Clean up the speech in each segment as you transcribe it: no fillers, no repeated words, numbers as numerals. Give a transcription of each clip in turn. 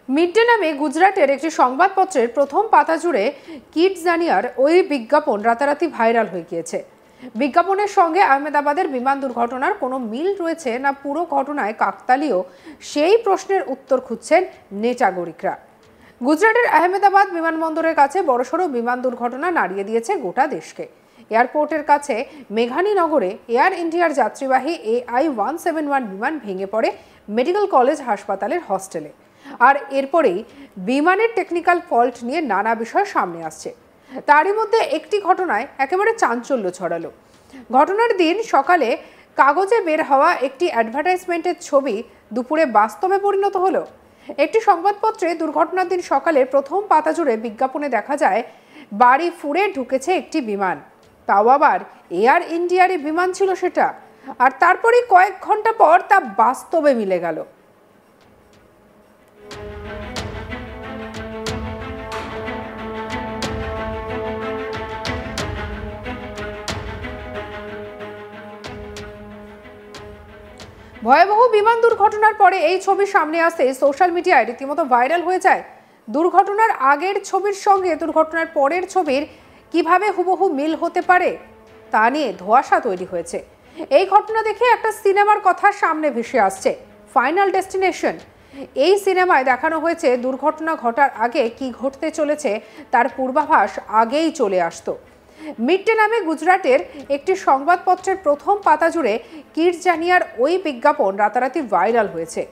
Mid day নামে গুজরাটের একটি সংবাদপত্রের প্রথম পাতা জুড়ে কিডজানিয়ার ওই বিজ্ঞাপন রাতারাতি ভাইরাল হয়ে গিয়েছে। বিজ্ঞাপনের সঙ্গে আহমেদাবাদের বিমান দুর্ঘটনার কোনো মিল রয়েছে না পুরো ঘটনায় কাকতালীয়, সেই প্রশ্নের উত্তর খুঁজছেন নেটাগরিকরা। গুজরাটের আহমেদাবাদ বিমানবন্দরের কাছে বড়সড় বিমান দুর্ঘটনা নাড়িয়ে দিয়েছে গোটা দেশকে। এয়ারপোর্টের কাছে মেঘানীনগরে এয়ার ইন্ডিয়ার যাত্রীবাহী AI-171 বিমান ভেঙে পড়ে মেডিকেল কলেজ হাসপাতালের হস্টেলে। আর এরপরেই বিমানের টেকনিক্যাল ফল্ট নিয়ে নানা বিষয় সামনে আসছে। তারই মধ্যে একটি ঘটনায় একেবারে চাঞ্চল্য ছড়ালো। ঘটনার দিন সকালে কাগজে বের হওয়া একটি অ্যাডভার্টাইজমেন্টের ছবি দুপুরে বাস্তবে পরিণত হলো। একটি সংবাদপত্রে দুর্ঘটনার দিন সকালের প্রথম পাতা জুড়ে বিজ্ঞাপনে দেখা যায় বাড়ি ফুঁড়ে ঢুকেছে একটি বিমান, তাও আবার এয়ার ইন্ডিয়ারই বিমান ছিল সেটা। আর তারপরেই কয়েক ঘন্টা পর তা বাস্তবে মিলে গেল। ভয়াবহ বিমান দুর্ঘটনার পরে এই ছবি সামনে আসতে সোশ্যাল মিডিয়ায় রীতিমতো ভাইরাল হয়ে যায়। দুর্ঘটনার আগের ছবির সঙ্গে দুর্ঘটনার পরের ছবির কিভাবে হুবহু মিল হতে পারে তা নিয়ে ধোঁয়াশা তৈরি হয়েছে। এই ঘটনা দেখে একটা সিনেমার কথা সামনে ভেসে আসছে, ফাইনাল ডেস্টিনেশন। এই সিনেমায় দেখানো হয়েছে দুর্ঘটনা ঘটার আগে কি ঘটতে চলেছে তার পূর্বাভাস আগেই চলে আসতো। মিড ডে নামে গুজরাটের একটি সংবাদপত্রের প্রথম পাতা জুড়ে কিডজানিয়ার ওই বিজ্ঞাপন রাতারাতি ভাইরাল হয়েছে।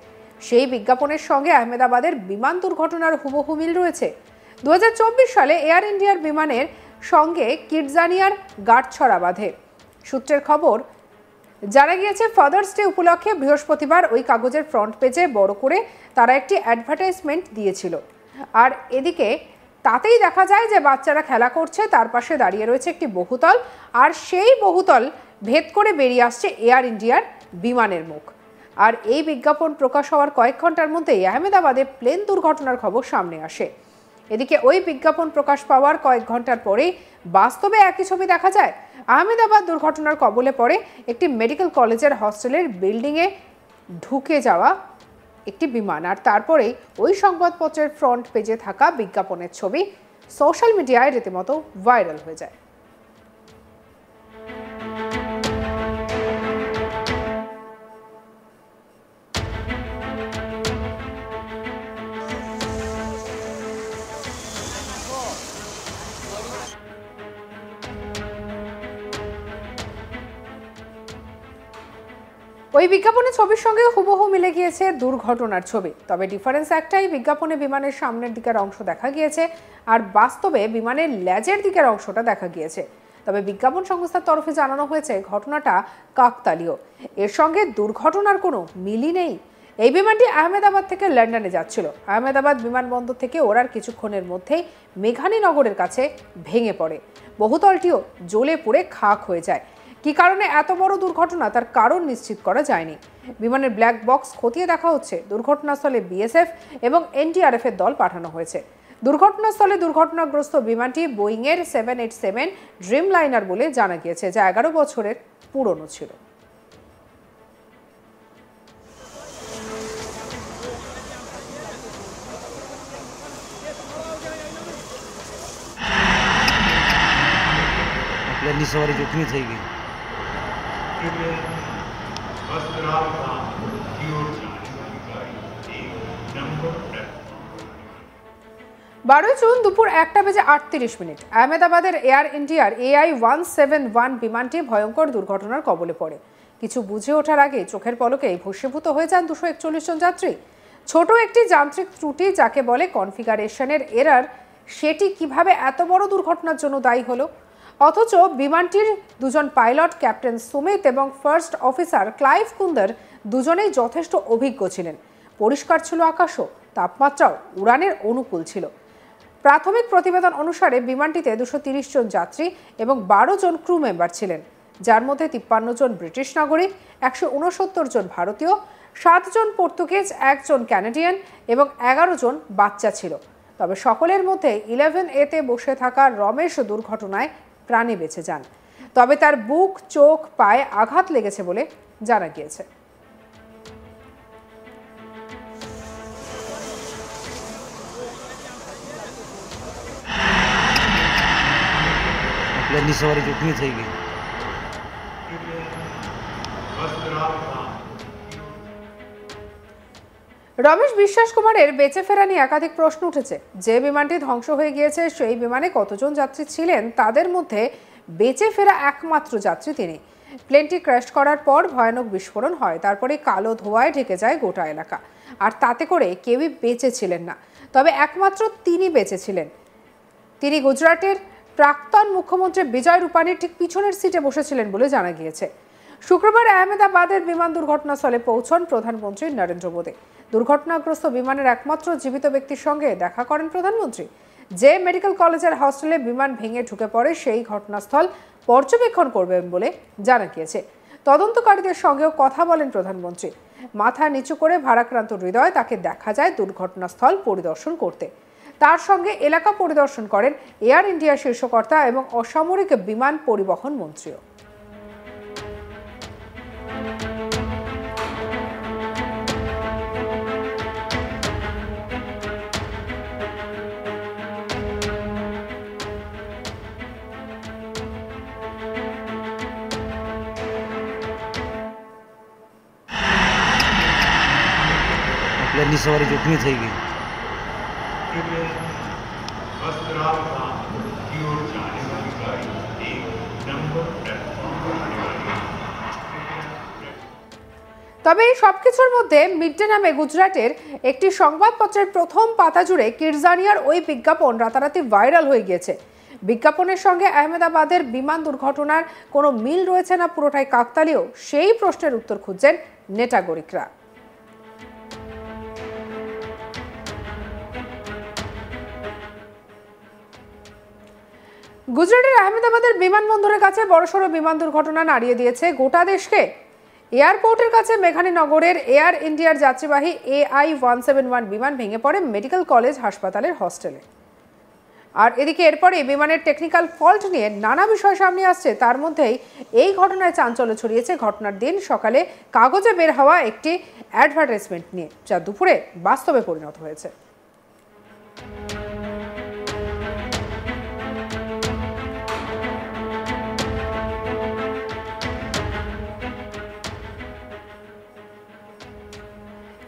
সেই বিজ্ঞাপনের সঙ্গে আহমেদাবাদের বিমান দুর্ঘটনার হুবহু মিল রয়েছে। 2024 সালে এয়ার ইন্ডিয়ার বিমানের সঙ্গে কিডজানিয়ার গাঁটছড়া বাঁধে। সূত্রের খবর, জানা গিয়েছে ফাদার্স ডে উপলক্ষে বৃহস্পতিবার ওই কাগজের ফ্রন্ট পেজে বড় করে তারা একটি অ্যাডভার্টাইজমেন্ট দিয়েছিল। আর এদিকে তাতেই দেখা যায় যে বাচ্চারা খেলা করছে, তার পাশে দাঁড়িয়ে রয়েছে একটি বহুতল, আর সেই বহুতল ভেদ করে বেরিয়ে আসছে এয়ার ইন্ডিয়ার বিমানের মুখ। আর এই বিজ্ঞাপন প্রকাশ হওয়ার কয়েক ঘন্টার মধ্যেই আহমেদাবাদে প্লেন দুর্ঘটনার খবর সামনে আসে। এদিকে ওই বিজ্ঞাপন প্রকাশ পাওয়ার কয়েক ঘন্টার পরেই বাস্তবে একই ছবি দেখা যায়। আহমেদাবাদ দুর্ঘটনার কবলে পড়ে একটি মেডিকেল কলেজের হস্টেলের বিল্ডিংয়ে ঢুকে যাওয়া একটি বিমান। আর তারপরেই ওই সংবাদপত্রের ফ্রন্ট পেজে থাকা বিজ্ঞাপনের ছবি সোশ্যাল মিডিয়ায় রীতিমতো ভাইরাল হয়ে যায়। ওই বিজ্ঞাপনের ছবির সঙ্গে হুবহু মিলে গিয়েছে দুর্ঘটনার ছবি। তবে ডিফারেন্স একটাই, বিজ্ঞাপনে বিমানের সামনের দিকের অংশ দেখা গিয়েছে আর বাস্তবে বিমানের লেজের দিকের অংশটা দেখা গিয়েছে। তবে বিজ্ঞাপন সংস্থার তরফে জানানো হয়েছে ঘটনাটা কাকতালীয়, এর সঙ্গে দুর্ঘটনার কোনো মিলই নেই। এই বিমানটি আহমেদাবাদ থেকে লন্ডনে যাচ্ছিল। আহমেদাবাদ বিমানবন্দর থেকে ওড়ার কিছুক্ষণের মধ্যেই মেঘানীনগরের কাছে ভেঙে পড়ে। বহুতলটিও জ্বলে পুড়ে খাক হয়ে যায়। কি কারণে এত বড় দুর্ঘটনা তার কারণ নিশ্চিত করা যায়নি। বিমানের ব্ল্যাক বক্স খতিয়ে দেখা হচ্ছে। দুর্ঘটনাস্থলে বিএসএফ এবং এনডিআরএফ এর দল পাঠানো হয়েছে। দুর্ঘটনাস্থলে দুর্ঘটনাগ্রস্ত বিমানটি বোয়িং এর 787 ড্রিম লাইনার বলে জানা গিয়েছে, যা 11 বছরের পুরনো ছিল। सवारी जोखमी થઈ ગઈ। জুন দুপুর 1:38 আহমেদাবাদের এয়ার ইন্ডিয়ার AI-171 বিমানটি ভয়ঙ্কর দুর্ঘটনার কবলে পড়ে। কিছু বুঝে ওঠার আগে চোখের পলকেই ভস্মীভূত হয়ে যান 241 জন যাত্রী। ছোট একটি যান্ত্রিক ত্রুটি, যাকে বলে কনফিগারেশনের এরার, সেটি কিভাবে এত বড় দুর্ঘটনার জন্য দায়ী হলো? অথচ বিমানটির দুজন পাইলট, ক্যাপ্টেন সুমিত এবং ফার্স্ট অফিসার ক্লাইভ কুন্দর, দুজনেই যথেষ্ট অভিজ্ঞ ছিলেন। পরিষ্কার ছিল আকাশও, তাপমাত্রাও উড়ানের অনুকূল ছিল। প্রাথমিক প্রতিবেদন অনুসারে বিমানটিতে 230 জন যাত্রী এবং 12 জন ক্রু মেম্বার ছিলেন, যার মধ্যে 53 জন ব্রিটিশ নাগরিক, 169 জন ভারতীয়, 7 জন পর্তুগিজ, 1 জন কানাডিয়ান এবং 11 জন বাচ্চা ছিল। তবে সকলের মধ্যে 11A-তে বসে থাকা রমেশ দুর্ঘটনায় প্রাণে বেঁচে যান। তবে তার বুক, চোখ, পায়ে আঘাত লেগেছে বলে জানা গিয়েছে। એટલે એની સવારે ચૂંટણી થઈ ગઈ. রমেশ বিশ্বাস কুমারের বেঁচে ফেরা নিয়ে একাধিক প্রশ্ন উঠেছে। যে বিমানটি ধ্বংস হয়ে গিয়েছে সেই বিমানে কতজন যাত্রী ছিলেন, তাদের মধ্যে বেঁচে ফেরা একমাত্র যাত্রী তিনি। প্লেনটি ক্র্যাশ করার পর ভয়ানক বিস্ফোরণ হয়, তারপরে কালো ধোঁয়ায় ঢেকে যায় গোটা এলাকা, আর তাতে করে কেউই বেঁচে ছিলেন না। তবে একমাত্র তিনি বেঁচে ছিলেন। তিনি গুজরাটের প্রাক্তন মুখ্যমন্ত্রী বিজয় রূপানির ঠিক পিছনের সিটে বসেছিলেন বলে জানা গিয়েছে। শুক্রবার আহমেদাবাদের বিমান দুর্ঘটনাস্থলে পৌঁছন প্রধানমন্ত্রী নরেন্দ্র মোদী। দুর্ঘটনাগ্রস্ত বিমানের একমাত্র জীবিত ব্যক্তির সঙ্গে দেখা করেন প্রধানমন্ত্রী। যে মেডিকেল কলেজের হস্টেলে বিমান ভেঙে ঢুকে পড়ে সেই ঘটনাস্থল পর্যবেক্ষণ করবেন বলে জানা গিয়েছে। তদন্তকারীদের সঙ্গেও কথা বলেন প্রধানমন্ত্রী। মাথা নিচু করে ভারাক্রান্ত হৃদয় তাকে দেখা যায় দুর্ঘটনাস্থল পরিদর্শন করতে। তার সঙ্গে এলাকা পরিদর্শন করেন এয়ার ইন্ডিয়ার শীর্ষকর্তা এবং অসামরিক বিমান পরিবহন মন্ত্রীও। એટલે એની સવારે ચૂંટણી થઈ ગઈ. তবে এই সবকিছুর মধ্যে মিডডে নামে গুজরাটের একটি সংবাদপত্রের প্রথম পাতা জুড়ে কিরজানিয়ার ওই বিজ্ঞাপন রাতারাতি ভাইরাল হয়ে গিয়েছে। বিজ্ঞাপনের সঙ্গে আহমেদাবাদের বিমান দুর্ঘটনার কোনো মিল রয়েছে না পুরোটাই কাকতালীয়, সেই প্রশ্নের উত্তর খুঁজছেন নেটাগরিকরা। গুজরাটের আহমেদাবাদের বিমানবন্দরের কাছে বড়সড় বিমান দুর্ঘটনা নাড়িয়ে দিয়েছে গোটা দেশকে। এয়ারপোর্টের কাছে মেঘানীনগরের এয়ার ইন্ডিয়ার যাত্রীবাহী AI-171 বিমান ভেঙে পড়ে মেডিকেল কলেজ হাসপাতালের হস্টেলে। আর এদিকে এরপরে বিমানের টেকনিক্যাল ফল্ট নিয়ে নানা বিষয় সামনে আসছে। তার মধ্যেই এই ঘটনায় চাঞ্চল্য ছড়িয়েছে ঘটনার দিন সকালে কাগজে বের হওয়া একটি অ্যাডভার্টাইজমেন্ট নিয়ে, যা দুপুরে বাস্তবে পরিণত হয়েছে।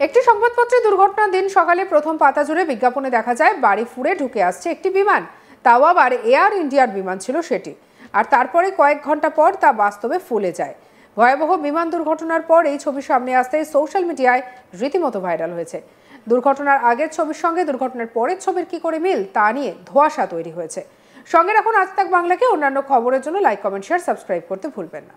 একটি সংবাদপত্রে দুর্ঘটনার দিন সকালে প্রথম পাতা জুড়ে বিজ্ঞাপনে দেখা যায় বাড়ি ফুঁড়ে ঢুকে আসছে একটি বিমান, তাও আবার এয়ার ইন্ডিয়ার বিমান ছিল সেটি। আর তারপরে কয়েক ঘন্টা পর তা বাস্তবে ফুলে যায়। ভয়াবহ বিমান দুর্ঘটনার পর এই ছবি সামনে আসতে সোশ্যাল মিডিয়ায় রীতিমতো ভাইরাল হয়েছে। দুর্ঘটনার আগের ছবির সঙ্গে দুর্ঘটনার পরের ছবির কি করে মিল, তা নিয়ে ধোঁয়াশা তৈরি হয়েছে। সঙ্গে রাখুন আজ তাক বাংলাকে। অন্যান্য খবরের জন্য লাইক, কমেন্ট, শেয়ার, সাবস্ক্রাইব করতে ভুলবেন না।